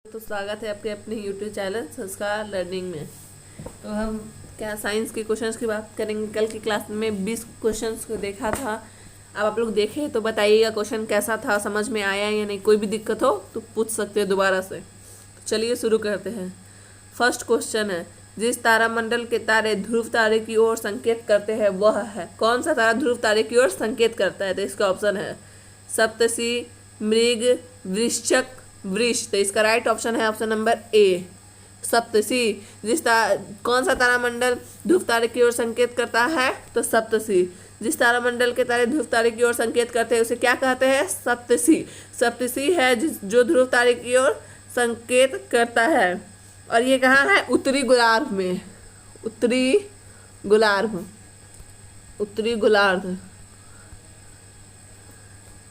तो स्वागत है आपके अपने YouTube चैनल संस्कार लर्निंग में। तो हम क्या साइंस के क्वेश्चंस की बात करेंगे। कल की क्लास में 20 क्वेश्चंस को देखा था। अब आप लोग देखे तो बताइएगा क्वेश्चन कैसा था, समझ में आया या नहीं। कोई भी दिक्कत हो तो पूछ सकते हैं दोबारा से। तो चलिए शुरू करते हैं। फर्स्ट क्वेश्चन है, जिस तारामंडल के तारे ध्रुव तारे की ओर संकेत करते हैं वह है। कौन सा तारा ध्रुव तारे की ओर संकेत करता है? तो इसका ऑप्शन है सप्तर्षि, मृग, वृश्चक, वृष। तो इसका राइट ऑप्शन है ऑप्शन नंबर ए, सप्तर्षि। कौन सा तारामंडल ध्रुव तारे की ओर संकेत करता है? तो सप्तर्षि। जिस तारामंडल के तारे ध्रुव तारे की ओर संकेत करते हैं उसे क्या कहते हैं? सप्तर्षि। सप्तर्षि है जो ध्रुव तारे की ओर संकेत करता है। और ये कहाँ है? उत्तरी गोलार्ध में। उत्तरी गोलार्ध, उत्तरी गोलार्ध।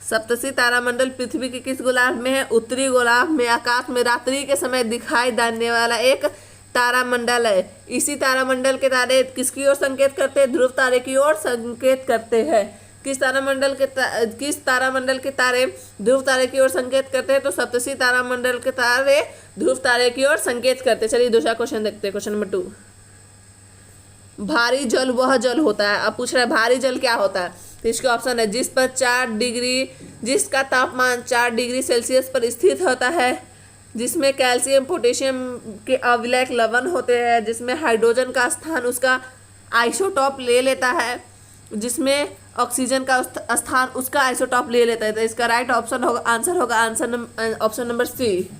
सप्तर्षि तारामंडल पृथ्वी के किस गोलार्ध में है? उत्तरी गोलार्ध में। आकाश में रात्रि के समय दिखाई देने वाला एक तारामंडल है। इसी तारामंडल के तारे किसकी ओर संकेत करते हैं? ध्रुव तारे की ओर संकेत करते हैं। किस तारामंडल के तारे ध्रुव तारे की ओर संकेत करते हैं? तो सप्तर्षि तारामंडल के तारे ध्रुव तारे की ओर संकेत करते हैं। चलिए दूसरा क्वेश्चन देखते हैं, क्वेश्चन नंबर 2। भारी जल वह जल होता है। अब पूछ रहा है भारी जल क्या होता है? तो इसका ऑप्शन है जिसका तापमान 4 डिग्री सेल्सियस पर स्थित होता है, जिसमें कैल्शियम पोटेशियम के अविलयक लवण होते हैं, जिसमें हाइड्रोजन का स्थान उसका आइसोटॉप ले लेता है, जिसमें ऑक्सीजन का स्थान उसका आइसोटॉप ले लेता है। तो इसका राइट ऑप्शन होगा ऑप्शन नंबर सी,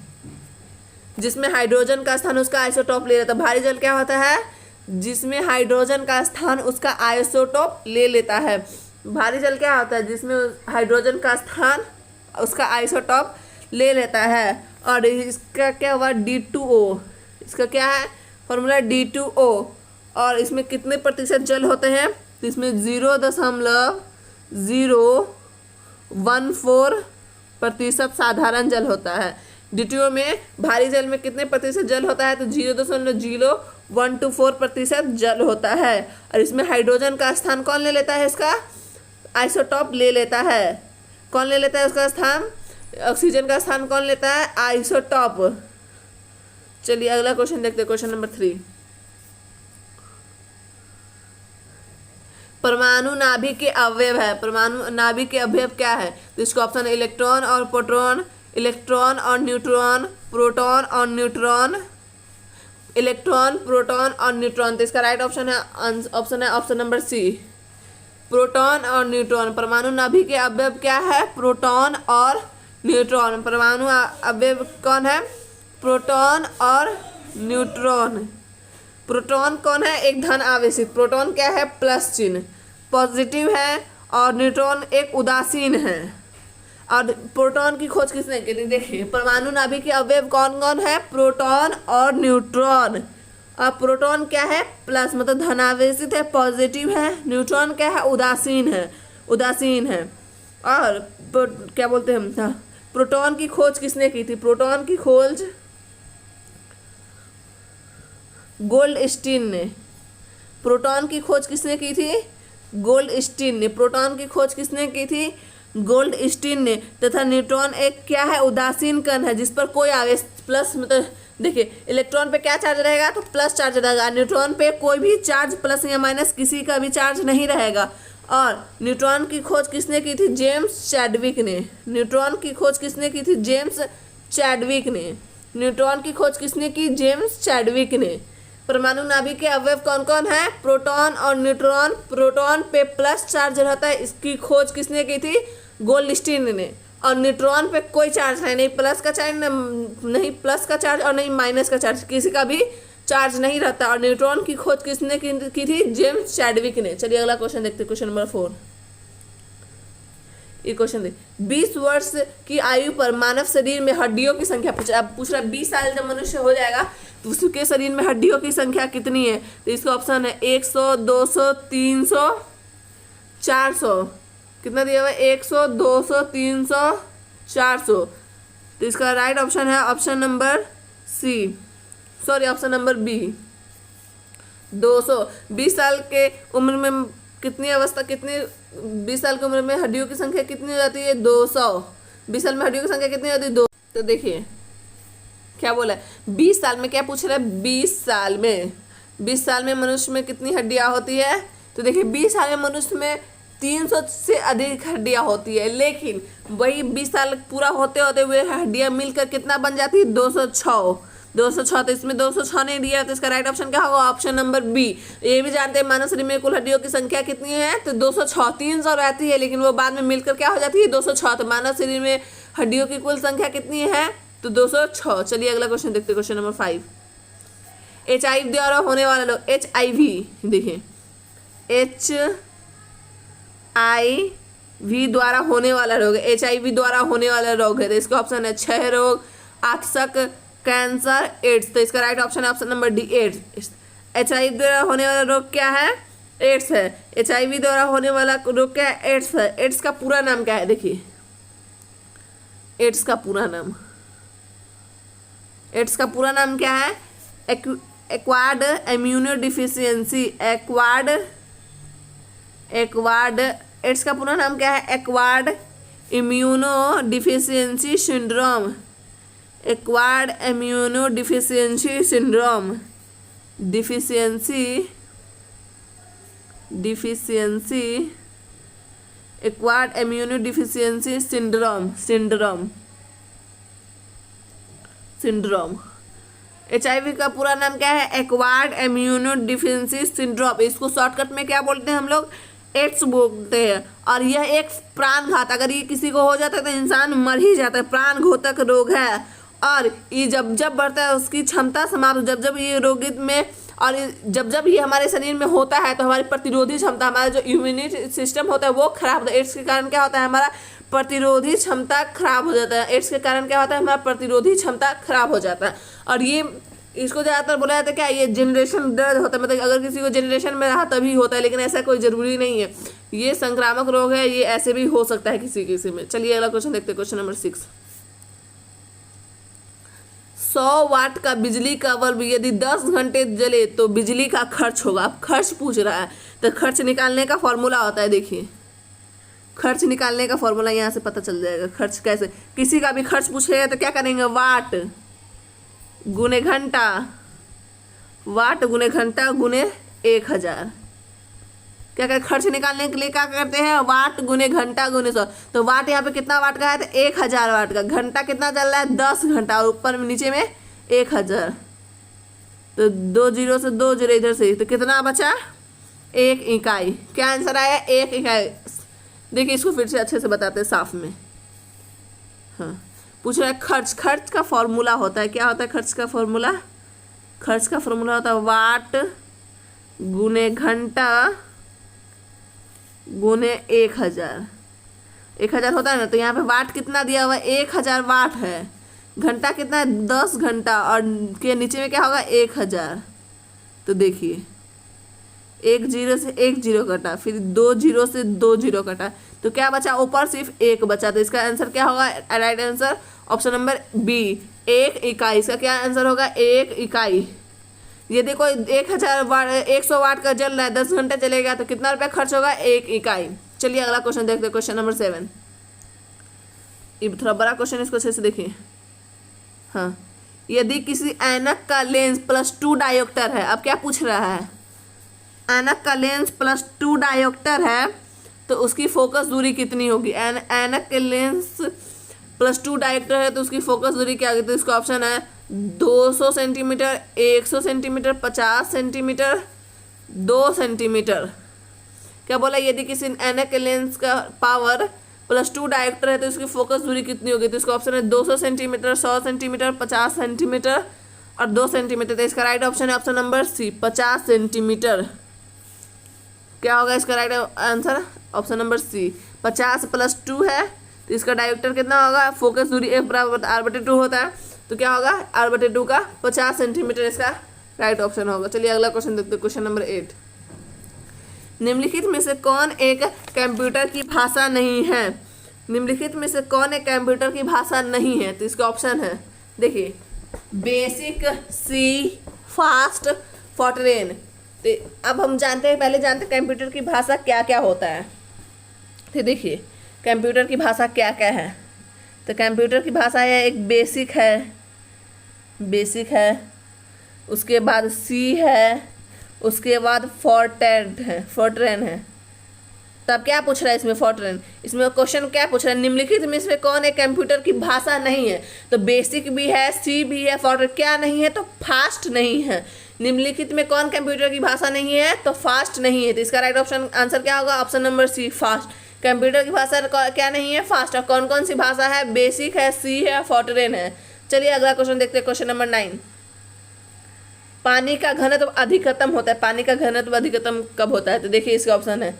जिसमें हाइड्रोजन का स्थान उसका आइसोटॉप ले लेता है। भारी जल क्या होता है? जिसमें हाइड्रोजन का स्थान उसका आइसोटॉप ले लेता है। भारी जल क्या होता है? जिसमें हाइड्रोजन का स्थान उसका आइसोटॉप ले लेता है। और इसका क्या हुआ? D2O। इसका क्या है फॉर्मूला? D2O। और इसमें कितने प्रतिशत जल होते हैं? तो इसमें 0.014% साधारण जल होता है। D2O में भारी जल में कितने प्रतिशत जल होता है? तो 0.014% जल होता है। और इसमें हाइड्रोजन का स्थान कौन ले लेता है? इसका आइसोटॉप ले लेता है। कौन ले लेता है उसका स्थान? ऑक्सीजन का स्थान कौन लेता है? आइसोटॉप। चलिए अगला क्वेश्चन देखते हैं, क्वेश्चन नंबर 3। परमाणु नाभिक के अवयव है। परमाणु नाभिक के अवयव क्या है? तो इसका ऑप्शन है इलेक्ट्रॉन और प्रोटॉन, इलेक्ट्रॉन और न्यूट्रॉन, प्रोटॉन और न्यूट्रॉन, इलेक्ट्रॉन, प्रोटॉन और न्यूट्रॉन। तो इसका राइट ऑप्शन है ऑप्शन नंबर सी, प्रोटॉन और न्यूट्रॉन। परमाणु नाभिक के अवयव क्या है? प्रोटॉन और न्यूट्रॉन। परमाणु अवयव कौन है? प्रोटॉन और न्यूट्रॉन। प्रोटॉन कौन है? एक धन आवेशित। प्रोटॉन क्या है? प्लस चिन्ह, पॉजिटिव है। और न्यूट्रॉन एक उदासीन है। और प्रोटॉन की खोज किसने की थी? देखिए परमाणु नाभिक के अवयव कौन कौन है? प्रोटॉन और न्यूट्रॉन। और प्रोटॉन क्या है? प्लस, मतलब धनावेशित है, पॉजिटिव है। न्यूट्रॉन क्या है? उदासीन है। और क्या बोलते हैं हम, प्रोटॉन की खोज किसने की थी? प्रोटॉन की खोज गोल्डस्टीन ने। प्रोटॉन की खोज किसने की थी? गोल्डस्टीन ने। प्रोटॉन की खोज किसने की थी? गोल्डस्टीन ने। तथा न्यूट्रॉन एक क्या है? उदासीन कण है जिस पर कोई आवेश प्लस, मतलब देखिए इलेक्ट्रॉन पे क्या चार्ज रहेगा? तो प्लस चार्ज रहेगा। न्यूट्रॉन पे कोई भी चार्ज प्लस या माइनस किसी का भी चार्ज नहीं रहेगा। और न्यूट्रॉन की खोज किसने की थी? जेम्स चैडविक ने। न्यूट्रॉन की खोज किसने की थी? जेम्स चैडविक ने। न्यूट्रॉन की खोज किसने की? जेम्स चैडविक ने। परमाणु नाभिक के अवयव कौन कौन है? प्रोटॉन और न्यूट्रॉन। प्रोटॉन पे प्लस चार्ज रहता है, इसकी खोज किसने की थी? गोल्डस्टीन ने। और न्यूट्रॉन पे कोई चार्ज है नहीं, प्लस का चार्ज नहीं, प्लस का चार्ज और नहीं माइनस का चार्ज, किसी का भी चार्ज नहीं रहता। और न्यूट्रॉन की खोज किसने की थी? जेम्स चैडविक ने। चलिए अगला क्वेश्चन देखते हैं, क्वेश्चन नंबर 4। ये क्वेश्चन देख, 20 वर्ष की आयु पर मानव शरीर में हड्डियों की संख्या पूछ रहा है 20 साल जब मनुष्य हो जाएगा तो उसके शरीर में हड्डियों की संख्या कितनी है? तो इसका ऑप्शन है 100, 200, 300, 400। कितना दिया हुआ है? 100, 200, 300, 400। तो इसका राइट ऑप्शन है ऑप्शन नंबर बी, 200। 20 साल के उम्र में कितनी 20 साल की उम्र में हड्डियों की संख्या कितनी हो जाती है? 200। 20 साल में हड्डियों की संख्या कितनी हो जाती है? 2। तो देखिए क्या बोला है 20 साल में, क्या पूछ रहा है 20 साल में मनुष्य में कितनी हड्डियां होती है। तो देखिए 20 साल में मनुष्य में 300 से अधिक हड्डियां होती है, लेकिन वही 20 साल पूरा होते होते हुए हड्डियां मिलकर कितना बन जाती है 206। तो इसमें 206 नहीं दिया, तो इसका राइट ऑप्शन क्या होगा, ऑप्शन नंबर बी। ये भी जानते हैं मानव शरीर में कुल हड्डियों की संख्या कितनी है, तो 206। 300 रहती है लेकिन वो बाद में मिलकर क्या हो जाती है 206। तो मानव शरीर में हड्डियों की कुल संख्या कितनी है, तो 206। चलिए अगला क्वेश्चन देखते हैं, क्वेश्चन नंबर 5। HIV द्वारा होने वाला रोग, HIV देखिए HIV द्वारा होने वाला रोग, HIV द्वारा होने वाला रोग है। तो इसका ऑप्शन है क्षय रोग, आकस्मिक कैंसर, एड्स। तो इसका राइट ऑप्शन है option number D, AIDS. HIV द्वारा होने वाला रोग क्या है, एड्स है। HIV द्वारा होने वाला रोग क्या है, एड्स है। एड्स का पूरा नाम क्या है, देखिए एड्स का पूरा नाम, एड्स का पूरा नाम क्या है, acquired immunodeficiency, acquired AIDS का पूरा नाम क्या है, acquired immunodeficiency syndrome, acquired immunodeficiency syndrome, acquired immunodeficiency syndrome. HIV का पूरा नाम क्या है, एक्वायर्ड इम्यूनो डिफिशियंसी सिंड्रोम। इसको शॉर्टकट में क्या बोलते हैं हम लोग, एड्स बोलते हैं। और यह एक प्राणघात, अगर ये किसी को हो जाता है तो इंसान मर ही जाता है, प्राण घातक रोग है। और ये जब जब बढ़ता है उसकी क्षमता समाप्त, जब जब ये रोगित में और जब जब ये हमारे शरीर में होता है तो हमारी प्रतिरोधी क्षमता, हमारा जो इम्यूनिटी सिस्टम होता है वो खराब होता है। एड्स के कारण क्या होता है, हमारा प्रतिरोधी क्षमता खराब हो जाता है। एड्स के कारण क्या होता है, हमारा प्रतिरोधी क्षमता खराब हो जाता है। और ये इसको ज़्यादातर बोला जाता है क्या, ये जनरेशन दर्द होता है, मतलब अगर किसी को जनरेशन में रहा तभी होता है, लेकिन ऐसा कोई ज़रूरी नहीं है। ये संक्रामक रोग है, ये ऐसे भी हो सकता है किसी किसी में। चलिए अगला क्वेश्चन देखते हैं, क्वेश्चन नंबर 6। 100 वाट का बिजली का बल्ब यदि 10 घंटे जले तो बिजली का खर्च होगा। अब खर्च पूछ रहा है तो खर्च निकालने का फॉर्मूला होता है, देखिए खर्च निकालने का फॉर्मूला यहाँ से पता चल जाएगा। खर्च कैसे, किसी का भी खर्च पूछेगा तो क्या करेंगे, वाट गुने घंटा, वाट गुने घंटा गुने 1000। क्या कहते, खर्च निकालने के लिए क्या करते हैं, वाट गुने घंटा गुने 100। तो वाट यहाँ पे कितना वाट का है, तो 1000 वाट का। घंटा कितना चल रहा है, 10 घंटा, और ऊपर में नीचे में 1000। तो 2 जीरो से 2 जीरो इधर से, तो कितना बचा, 1 इकाई। क्या आंसर आया, 1 इकाई। देखिए इसको फिर से अच्छे से बताते हैं साफ में। हाँ पूछ रहा है खर्च का फॉर्मूला होता है, क्या होता है खर्च का फॉर्मूला, खर्च का फॉर्मूला होता है वाट गुने घंटा गुने 1000। 1000 होता है ना, तो यहाँ पे वाट कितना दिया हुआ है, 1000 वाट है। घंटा कितना है, 10 घंटा, और के नीचे में क्या होगा, 1000। तो देखिए 1 जीरो से 1 जीरो कटा, फिर 2 जीरो से 2 जीरो कटा, तो क्या बचा, ऊपर सिर्फ 1 बचा। तो इसका आंसर क्या होगा, right answer option number B, 1 इकाई। इसका क्या आंसर होगा, 1 इकाई। यदि कोई 100 वाट का जल रहा है, 10 घंटे चलेगा, तो कितना रुपया खर्च होगा, 1 इकाई। चलिए अगला क्वेश्चन देखते हैं, क्वेश्चन नंबर 7। ये थोड़ा बड़ा क्वेश्चन, इसको अच्छे से देखिए। हाँ, यदि किसी ऐनक का लेंस +2 डायोप्टर है, अब क्या पूछ रहा है, ऐनक का लेंस +2 डायोप्टर है तो उसकी फोकस दूरी कितनी होगी। ऐनक के लेंस +2 डायोप्टर है तो उसकी फोकस दूरी क्या होगी। तो इसका ऑप्शन है 200 सेंटीमीटर, 100 सेंटीमीटर, 50 सेंटीमीटर, 2 सेंटीमीटर। क्या बोला, यदि किसी ऐनक के लेंस का पावर +2 डायोप्टर है तो उसकी फोकस दूरी कितनी होगी। तो इसका ऑप्शन है 200 सेंटीमीटर, 100 सेंटीमीटर, 50 सेंटीमीटर और 2 सेंटीमीटर। तो इसका राइट ऑप्शन है ऑप्शन नंबर सी, 50 सेंटीमीटर। क्या होगा इसका right answer, option number C, 50 + 2 है तो इसका डायोप्टर कितना होगा, फोकस दूरी F = R/2 होता है, तो क्या होगा R/2 का 50 सेंटीमीटर इसका राइट ऑप्शन होगा। चलिए अगला क्वेश्चन देखते हैं, क्वेश्चन नंबर 8। निम्नलिखित में से कौन एक कंप्यूटर की भाषा नहीं है, निम्नलिखित में से कौन एक कंप्यूटर की भाषा नहीं है। तो इसका ऑप्शन है, देखिए बेसिक, सी, फास्ट, फॉर्ट्रेन। तो अब हम जानते हैं, पहले जानते हैं कंप्यूटर की भाषा क्या क्या होता है। तो देखिए कंप्यूटर की भाषा क्या क्या है। तो कंप्यूटर की भाषा है, एक बेसिक है, बेसिक है, उसके बाद सी है, उसके बाद फोर्ट्रेन है। तब क्या पूछ रहा है इसमें? फोर्ट्रेन। इसमें क्वेश्चन क्या पूछ रहा है? निम्नलिखित में इसमें कौन एक कंप्यूटर की भाषा नहीं है? तो बेसिक भी है, सी भी है, फोर्ट्रेन क्या नहीं है? तो फास्ट नहीं है। निम्नलिखित में कौन कंप्यूटर की भाषा नहीं है? तो फास्ट नहीं है। तो इसका राइट ऑप्शन आंसर क्या होगा? Option number C, fast. Computer की भाषा क्या नहीं है? फास्ट। और कौन कौन सी भाषा है? बेसिक है, सी है, फोर्ट्रेन है। चलिए अगला क्वेश्चन देखते हैं, क्वेश्चन नंबर 9। पानी का घनत्व अधिकतम होता है, पानी का घनत्व अधिकतम कब होता है? तो देखिए इसका ऑप्शन है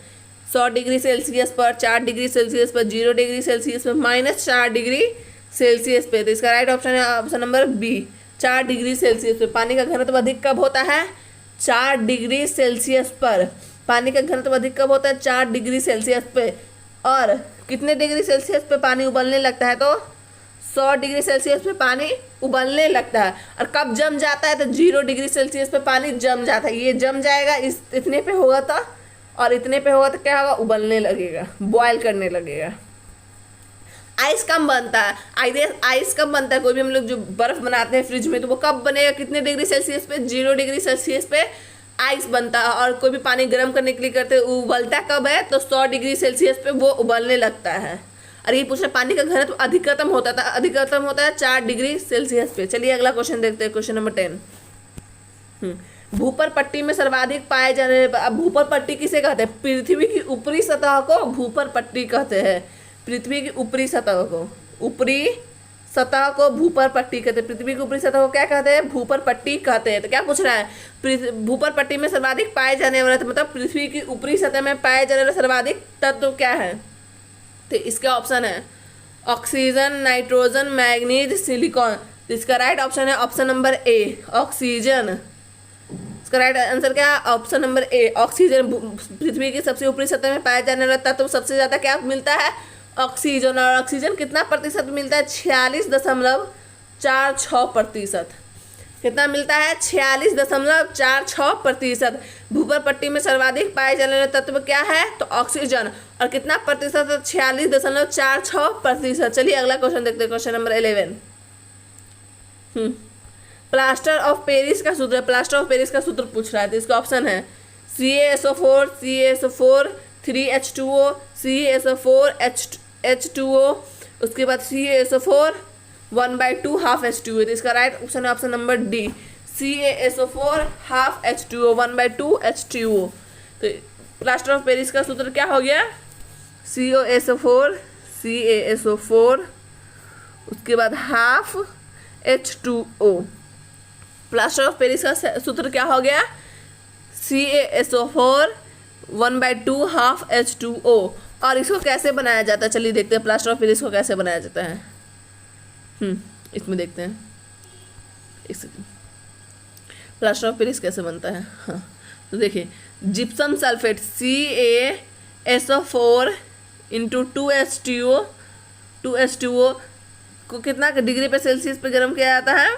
100 डिग्री सेल्सियस पर, 4 डिग्री सेल्सियस पर, 0 डिग्री सेल्सियस पर, -4 डिग्री सेल्सियस पे। तो इसका राइट ऑप्शन है option number B, 4 degree Celsius पे। पानी का घनत्व अधिक कब होता है? 4 डिग्री सेल्सियस पर। पानी का घनत्व अधिक कब होता है? 4 डिग्री सेल्सियस पे। और कितने डिग्री सेल्सियस पे पानी उबलने लगता है? तो 100 डिग्री सेल्सियस पे पानी उबलने लगता है। और कब जम जाता है? तो 0 डिग्री सेल्सियस पे पानी जम जाता है। ये जम जाएगा, इस इतने पे होगा तो, और इतने पे होगा तो क्या होगा? उबलने लगेगा, बॉयल करने लगेगा। आइस कब बनता है? आइस कब बनता है? कोई भी हम लोग जो बर्फ बनाते हैं फ्रिज में, तो वो कब बनेगा? कितने डिग्री सेल्सियस पे? 0 डिग्री सेल्सियस पे आइस बनता है। और कोई भी पानी गर्म करने के लिए करते हैं, उबलता कब है? तो 100 डिग्री सेल्सियस पे वो उबलने लगता है। और ये पूछना पानी का घनत्व अधिकतम होता है 4 डिग्री सेल्सियस पे। चलिए अगला क्वेश्चन देखते हैं, क्वेश्चन नंबर 10। भूपर पट्टी में सर्वाधिक पाए जाने, अब भूपर पट्टी किसे कहते हैं? पृथ्वी की ऊपरी सतह को भूपर पट्टी कहते हैं। पृथ्वी की ऊपरी सतह को, ऊपरी सतह को भूपर पट्टी कहते हैं। पृथ्वी की ऊपरी सतह को क्या कहते हैं? भूपर पट्टी कहते हैं। तो क्या पूछ रहा है? भूपर पट्टी में सर्वाधिक पाए जाने वाला, मतलब पृथ्वी की ऊपरी सतह में पाए जाने वाला सर्वाधिक तत्व क्या है? तो इसका ऑप्शन है ऑक्सीजन, नाइट्रोजन, मैग्नीज, सिलिकॉन। तो इसका राइट ऑप्शन है ऑप्शन नंबर ए, ऑक्सीजन। इसका राइट आंसर क्या है? Option number A, oxygen. पृथ्वी की सबसे ऊपरी सतह में पाया जाने वाला तत्व सबसे ज़्यादा क्या मिलता है? ऑक्सीजन। और ऑक्सीजन कितना प्रतिशत मिलता है? 46.46%। कितना मिलता है? 46.46%। भूपर पट्टी में सर्वाधिक पाए जाने वाले तत्व क्या है? तो ऑक्सीजन। और कितना प्रतिशत? 46.46%। चलिए अगला क्वेश्चन देखते हैं, question number 11। Plaster of Paris का सूत्र, प्लास्टर ऑफ पेरिस का सूत्र पूछ रहा है। तो इसका ऑप्शन है CaSO4, CaSO4, 3H2O, CaSO4, H2O, उसके बाद CaSO4, 1/2 हाफ H2O। तो इसका राइट ऑप्शन है option number D, CaSO4 half H2O, 1/2 H2O। तो प्लास्टर ऑफ पेरिस का सूत्र क्या हो गया? CaSO4, उसके बाद half H2O। Plaster of Paris का सूत्र क्या हो गया? CaSO4, 1/2 half H2O। और इसको कैसे बनाया जाता है? चलिए देखते हैं प्लास्टर ऑफ पेरिस को कैसे बनाया जाता है। इसमें देखते हैं, एक सेकंड, प्लास्टर ऑफ पेरिस कैसे बनता है। हाँ, तो देखिए, जिप्सम सल्फेट CaSO4 × 2H2O को कितना डिग्री पे सेल्सियस पे गर्म किया जाता है?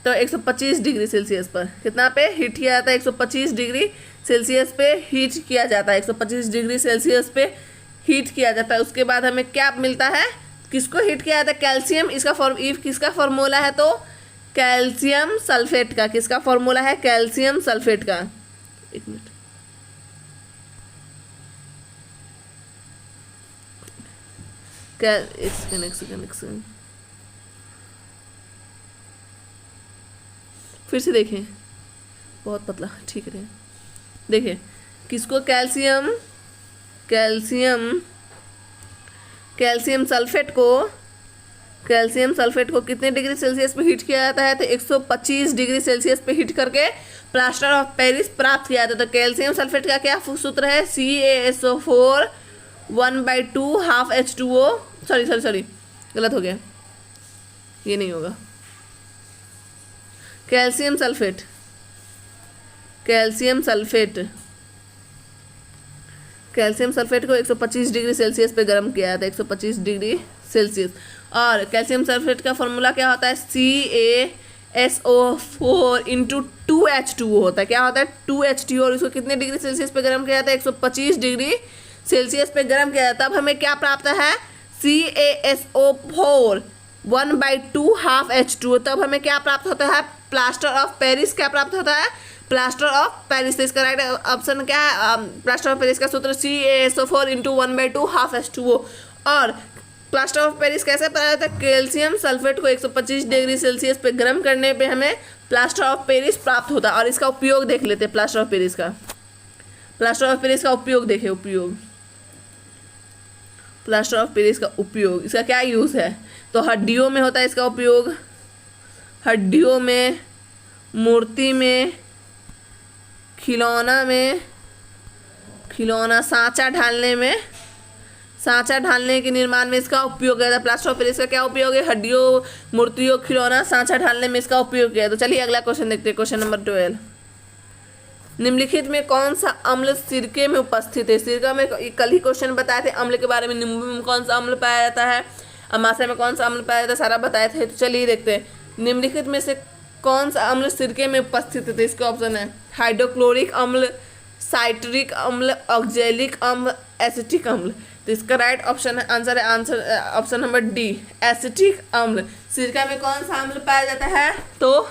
तो 125 डिग्री सेल्सियस पर। कितना पे हीट किया जाता है? 125 डिग्री सेल्सियस पे हीट किया जाता है। 125 डिग्री सेल्सियस पे हीट किया जाता है। उसके बाद हमें क्या मिलता है? किसको हीट किया जाता है? कैल्शियम। इसका किसका फॉर्मूला है? तो कैल्शियम सल्फेट का। किसका फॉर्मूला है? कैल्शियम सल्फेट का। एक मिनट, एक सेकंड, फिर से देखें, बहुत पतला, ठीक है। देखिए, किसको? कैल्शियम सल्फेट को कितने डिग्री सेल्सियस पे हीट किया जाता है? तो 125 डिग्री सेल्सियस पे हीट करके प्लास्टर ऑफ पेरिस प्राप्त किया जाता है। तो कैल्शियम सल्फेट का क्या सूत्र है? CaSO4, 1/2 half H2O। सॉरी, गलत हो गया, ये नहीं होगा। कैल्शियम सल्फेट को 125 डिग्री सेल्सियस पे गर्म किया जाता है, 125 डिग्री सेल्सियस। और कैल्शियम सल्फेट का फॉर्मूला क्या होता है? CaSO4 × 2H2O होता है। क्या होता है? 2H2O। और इसको कितने डिग्री सेल्सियस पे गर्म किया जाता है? 125 डिग्री सेल्सियस पे गर्म किया जाता है। तब हमें क्या प्राप्त है? CaSO4, 1/2 हाफ H2O, तब हमें क्या प्राप्त होता है? प्लास्टर ऑफ पेरिस क्या प्राप्त होता है? Plaster of Paris. इसका राइट ऑप्शन क्या है? प्लास्टर ऑफ पेरिस का सूत्र CaSO4 × 1/2 हाफ H2O। और प्लास्टर ऑफ पेरिस कैसे बनाया जाता है? कैल्शियम सल्फेट को 125 डिग्री सेल्सियस पे गर्म करने पे हमें प्लास्टर ऑफ पेरिस प्राप्त होता है। और इसका उपयोग देख लेते हैं, प्लास्टर ऑफ पेरिस का। प्लास्टर ऑफ पेरिस का उपयोग देखें, उपयोग प्लास्टर ऑफ पेरिस का उपयोग, इसका क्या यूज़ है? तो हड्डियों में होता है इसका उपयोग, हड्डियों में, मूर्ति में, खिलौना में, खिलौना सांचा ढालने में, सांचा ढालने के निर्माण में इसका उपयोग है। प्लास्टर ऑफ पेरिस का क्या उपयोग है? हड्डियों, मूर्तियों, खिलौना, सांचा ढालने में इसका उपयोग किया है। तो चलिए अगला क्वेश्चन देखते हैं, क्वेश्चन नंबर 12। निम्नलिखित में कौन सा अम्ल सिरके में उपस्थित है? सिरका में कल ही क्वेश्चन बताए थे अम्ल के बारे में। नींबू में कौन सा अम्ल पाया जाता है? अमाशय में कौन सा अम्ल पाया जाता है? सारा बताए थे। तो चलिए देखते हैं, निम्नलिखित में से कौन सा अम्ल सिरके में उपस्थित है? इसका ऑप्शन है हाइड्रोक्लोरिक अम्ल, साइट्रिक अम्ल, ऑक्जेलिक अम्ल, एसिटिक अम्ल। तो इसका राइट ऑप्शन है, आंसर है ऑप्शन नंबर डी, एसिटिक अम्ल। सिरका में कौन सा अम्ल पाया जाता है? तो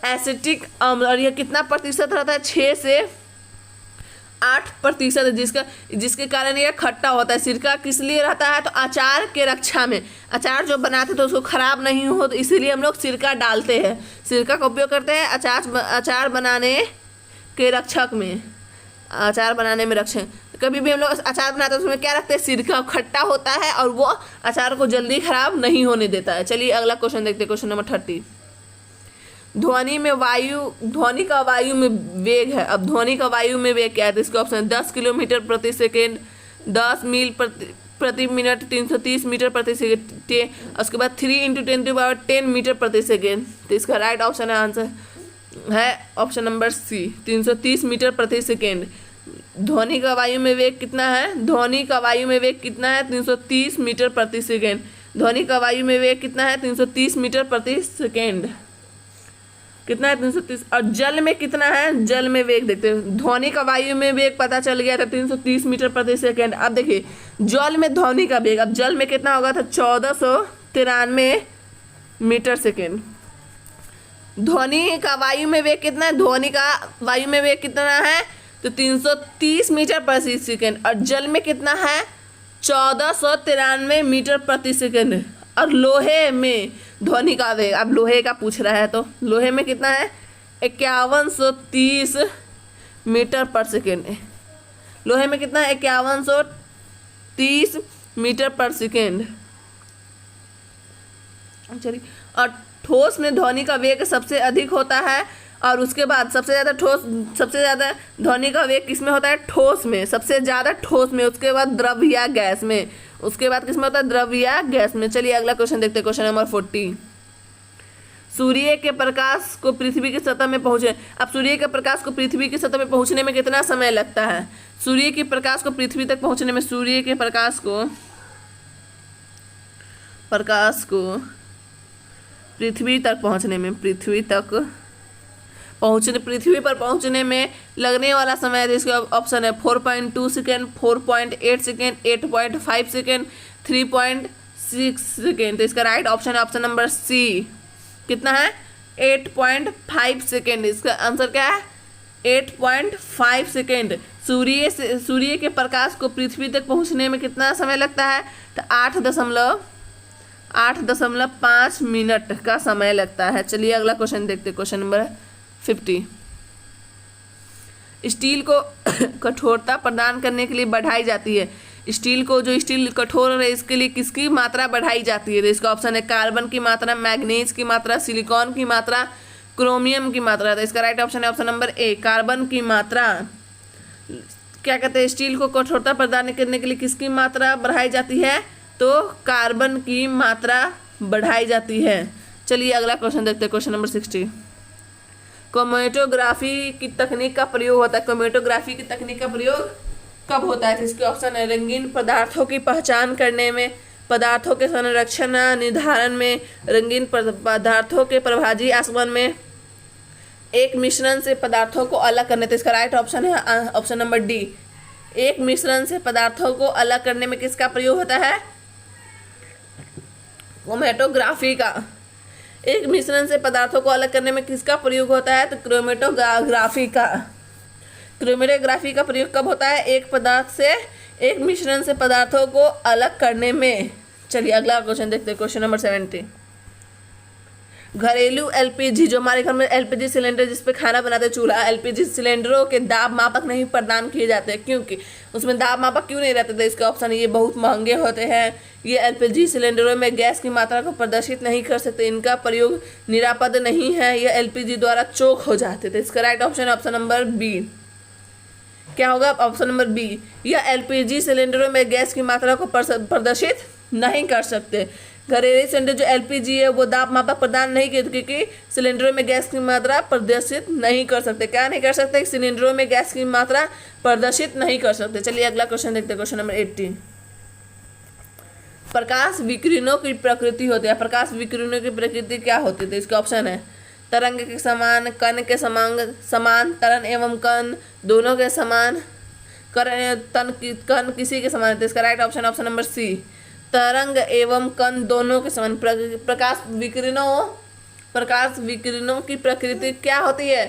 एसिटिक अम्ल। और यह कितना प्रतिशत रहता है? 6 से 8% है, जिसके कारण यह खट्टा होता है। सिरका किस लिए रहता है? तो अचार के रक्षा में। अचार जो बनाते तो उसको खराब नहीं हो, तो इसीलिए हम लोग सिरका डालते हैं। सिरका का उपयोग करते हैं अचार बनाने के रक्षक में, अचार बनाने में रक्षक। कभी भी हम लोग अचार बनाते हैं उसमें क्या रखते हैं? सिरका। खट्टा होता है और वो अचार को जल्दी खराब नहीं होने देता है। चलिए अगला क्वेश्चन देखते हैं, क्वेश्चन नंबर 30। ध्वनि का वायु में वेग है। अब ध्वनि का वायु में वेग क्या है? तो इसका ऑप्शन 10 किलोमीटर प्रति सेकेंड, 10 मील प्रति मिनट, 330 मीटर प्रति सेकेंड, उसके बाद 3 × 10⁻10 मीटर प्रति सेकेंड। तो इसका राइट ऑप्शन है, आंसर है ऑप्शन नंबर सी, 330 मीटर प्रति सेकेंड। ध्वनि का वायु में वेग कितना है? ध्वनि का वायु में वेग कितना है? 330 मीटर प्रति सेकेंड। ध्वनि का वायु में वेग कितना है? 330 मीटर प्रति सेकेंड। कितना है? 330। और जल में कितना है? जल में वेग देखते हैं। ध्वनि का वायु में वेग पता चल गया था 330 मीटर प्रति सेकेंड। अब देखिए जल में ध्वनि का वेग, अब जल में कितना होगा? था 1493 मीटर सेकेंड। ध्वनि का वायु में वेग कितना है? ध्वनि का वायु में वेग कितना है? तो 330 मीटर प्रति सेकेंड। और जल में कितना है? 1493 मीटर प्रति सेकेंड। और लोहे में ध्वनि का वेग, अब लोहे का पूछ रहा है तो लोहे में कितना है? 5130 मीटर पर सेकेंड। लोहे में कितना है? 5130 मीटर पर सेकेंड। चलिए, और ठोस में ध्वनि का वेग सबसे अधिक होता है। और उसके बाद सबसे ज़्यादा ध्वनि का वेग किसमें होता है? ठोस में, सबसे ज़्यादा ठोस में। उसके बाद द्रव या गैस में। उसके बाद किसमें होता है? द्रव या गैस में। चलिए अगला क्वेश्चन देखते हैं, क्वेश्चन नंबर 40। सूर्य के प्रकाश को पृथ्वी की सतह में पहुँचे। अब सूर्य के प्रकाश को पृथ्वी की सतह में पहुँचने में कितना समय लगता है? सूर्य के प्रकाश को पृथ्वी तक पहुँचने में, सूर्य के प्रकाश को पृथ्वी तक पहुँचने में, पृथ्वी पर पहुंचने में लगने वाला समय है। इसका ऑप्शन है 4.2 सेकेंड, 4.8 सेकेंड, 8.5 सेकेंड, 3.6 सेकेंड। तो इसका राइट ऑप्शन है ऑप्शन नंबर सी, कितना है? 8.5 सेकेंड। इसका आंसर क्या है? 8.5 सेकेंड। सूर्य के प्रकाश को पृथ्वी तक पहुंचने में कितना समय लगता है? तो 8.5 मिनट का समय लगता है। चलिए अगला क्वेश्चन देखते हैं, क्वेश्चन नंबर 50। स्टील को कठोरता प्रदान करने के लिए बढ़ाई जाती है। स्टील कठोर है, इसके लिए किसकी मात्रा बढ़ाई जाती है? तो इसका ऑप्शन है कार्बन की मात्रा, मैग्नीज की मात्रा, सिलिकॉन की मात्रा, क्रोमियम की मात्रा। तो इसका राइट ऑप्शन है ऑप्शन नंबर ए, कार्बन की मात्रा। क्या कहते हैं? स्टील को कठोरता प्रदान करने के लिए किसकी मात्रा बढ़ाई जाती है? तो कार्बन की मात्रा बढ़ाई जाती है। चलिए अगला क्वेश्चन देखते हैं, क्वेश्चन नंबर 60। क्रोमेटोग्राफी की तकनीक का प्रयोग होता है। क्रोमेटोग्राफी की तकनीक का प्रयोग कब होता है? इसके ऑप्शन है रंगीन पदार्थों की पहचान करने में, पदार्थों के संरक्षण निर्धारण में, रंगीन पदार्थों के प्रभाजी आसमान में, एक मिश्रण से पदार्थों को अलग करने। तो इसका राइट ऑप्शन है ऑप्शन नंबर डी, एक मिश्रण से पदार्थों को अलग करने में किसका प्रयोग होता है? क्रोमेटोग्राफी का। एक मिश्रण से पदार्थों को अलग करने में किसका प्रयोग होता है? तो क्रोमेटोग्राफी का। क्रोमेटोग्राफी का प्रयोग कब होता है? एक पदार्थ से, एक मिश्रण से पदार्थों को अलग करने में। चलिए अगला क्वेश्चन देखते हैं, क्वेश्चन नंबर 70। घरेलू एलपीजी, जो हमारे घर में एलपीजी सिलेंडर जिस पे खाना बनाते हैं चूल्हा, एलपीजी सिलेंडरों के दाब मापक नहीं प्रदान किए जाते हैं, क्योंकि उसमें दाब मापक क्यों नहीं रहते थे? इसका ऑप्शन ये बहुत महंगे होते हैं, ये एलपीजी सिलेंडरों में गैस की मात्रा को प्रदर्शित नहीं कर सकते, इनका प्रयोग निरापद नहीं है, यह एलपीजी द्वारा चोक हो जाते थे। इसका right option option number B. क्या होगा? ऑप्शन नंबर बी, यह एलपीजी सिलेंडरों में गैस की मात्रा को प्रदर्शित नहीं कर सकते। घरेलू सिलेंडर जो एलपीजी है वो दाब मापक प्रदान नहीं किए, क्योंकि सिलेंडरों में गैस की मात्रा प्रदर्शित नहीं कर सकते। क्या नहीं कर सकते? सिलेंडरों में गैस की मात्रा प्रदर्शित नहीं कर सकते। चलिए अगला क्वेश्चन देखते हैं, क्वेश्चन नंबर 80। प्रकाश विकिरणों की प्रकृति होती है। प्रकाश विकिरणों की प्रकृति क्या होती है? तो इसका ऑप्शन है तरंग के समान, कण के समान, तरंग एवं कण दोनों के समान, कण किसी के समान। तो इसका right option option number C, तरंग एवं कण दोनों के समान। प्रकाश विकिरणों की प्रकृति क्या होती है?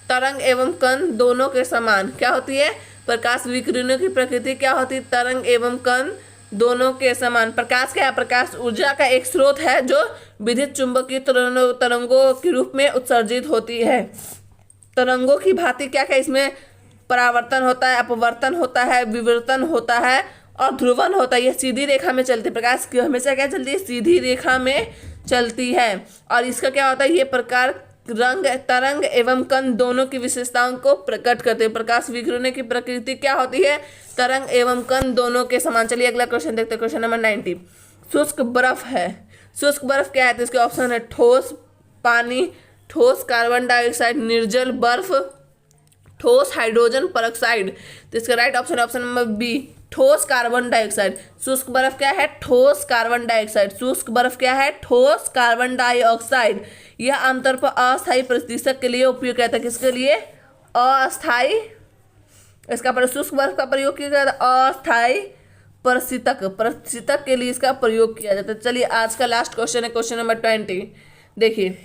तरंग एवं कण दोनों के समान। क्या होती है? प्रकाश विकिरणों की प्रकृति क्या होती है? तरंग एवं कण दोनों के समान। प्रकाश क्या है? प्रकाश ऊर्जा का एक स्रोत है जो विद्युत चुंबकीय तरंगों के रूप में उत्सर्जित होती है। तरंगों की भांति क्या क्या इसमें परावर्तन होता है, अपवर्तन होता है, विवर्तन होता है और ध्रुवन होता है। यह सीधी रेखा में चलती है। प्रकाश की हमेशा क्या चलती है? सीधी रेखा में चलती है। और इसका क्या होता है? ये प्रकार तरंग एवं कण दोनों की विशेषताओं को प्रकट करते हैं। प्रकाश विकिरणों की प्रकृति क्या होती है? तरंग एवं कण दोनों के समान। चलिए अगला क्वेश्चन देखते हैं, क्वेश्चन नंबर 90। शुष्क बर्फ है। शुष्क बर्फ क्या है? तो इसके ऑप्शन है ठोस पानी, ठोस कार्बन डाइऑक्साइड, निर्जल बर्फ, ठोस हाइड्रोजन परऑक्साइड। तो इसका right option option number B, ठोस कार्बन डाइऑक्साइड। शुष्क बर्फ क्या है? ठोस कार्बन डाइऑक्साइड। शुष्क बर्फ क्या है? ठोस कार्बन डाइऑक्साइड। यह आमतौर पर अस्थायी परिस्थितिक के लिए उपयोग किया जाता है। किसके लिए? अस्थायी। इसका शुष्क बर्फ का प्रयोग किया जाता है अस्थायी परिस्थितिक के लिए इसका प्रयोग किया जाता है। चलिए आज का लास्ट क्वेश्चन है, क्वेश्चन नंबर 20। देखिए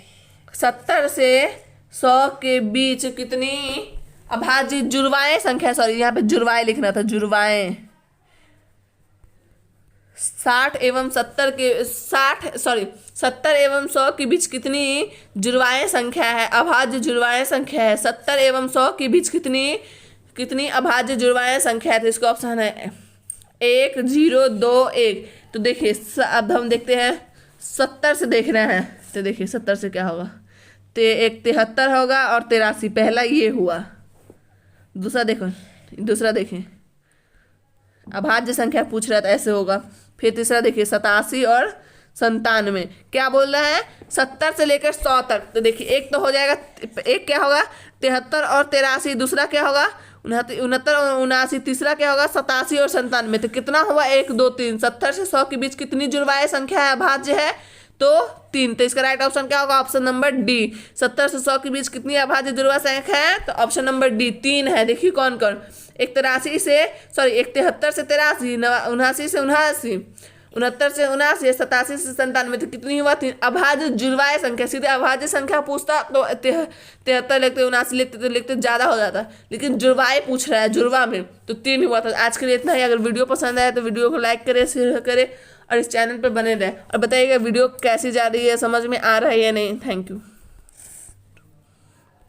70 से 100 के बीच कितनी अभाज्य जुड़वाएं संख्या, सॉरी यहाँ पे जुड़वाएं लिखना था, जुड़वाएं 70 एवं 100 के बीच कितनी जुड़वाएं संख्या है? अभाज्य जुड़वाएं संख्या है। 70 एवं 100 के बीच कितनी अभाज्य जुड़वाएं संख्या है? तो इसका ऑप्शन है 1, 0, 2, 1। तो देखिए अब हम देखते हैं 70 से देख रहे हैं। तो देखिए 70 से क्या होगा? एक 73 होगा और 83। पहला ये हुआ। दूसरा देखें अभाज्य संख्या पूछ रहा था, ऐसे होगा। फिर तीसरा देखिए 87 और 97। क्या बोल रहा है? 70 से लेकर 100 तक। तो देखिए एक तो हो जाएगा, एक क्या होगा? 73 और 83। दूसरा क्या होगा? 69 और 79। तीसरा क्या होगा? 87 और 97। तो कितना हुआ? 1, 2, 3। 70 से 100 के बीच कितनी जुड़वाएं संख्या है, अभाज्य है? तो 3। तो इसका राइट ऑप्शन क्या होगा? Option number D. 70 से 100 के बीच कितनी अभाज्य जुड़वा संख्या है? तो ऑप्शन नंबर डी 3 है। देखिए कौन कौन? 73 से 73 से 83, 79 से 79, 69 से 79, 87 से 97। तो कितनी हुआ? 3 अभाज्य जुड़वाएं संख्या। सीधे अभाज्य संख्या पूछता तो 73 लिखते, 79 लिखते तो लिखते ज़्यादा हो जाता, लेकिन जुड़वाएं पूछ रहा है, जुड़वा में, तो 3 हुआ था। आज के लिए इतना ही। अगर वीडियो पसंद आया तो वीडियो को लाइक करें, शेयर करें और इस चैनल पर बने रहें और बताइएगा वीडियो कैसी जा रही है, समझ में आ रहा है या नहीं। Thank you.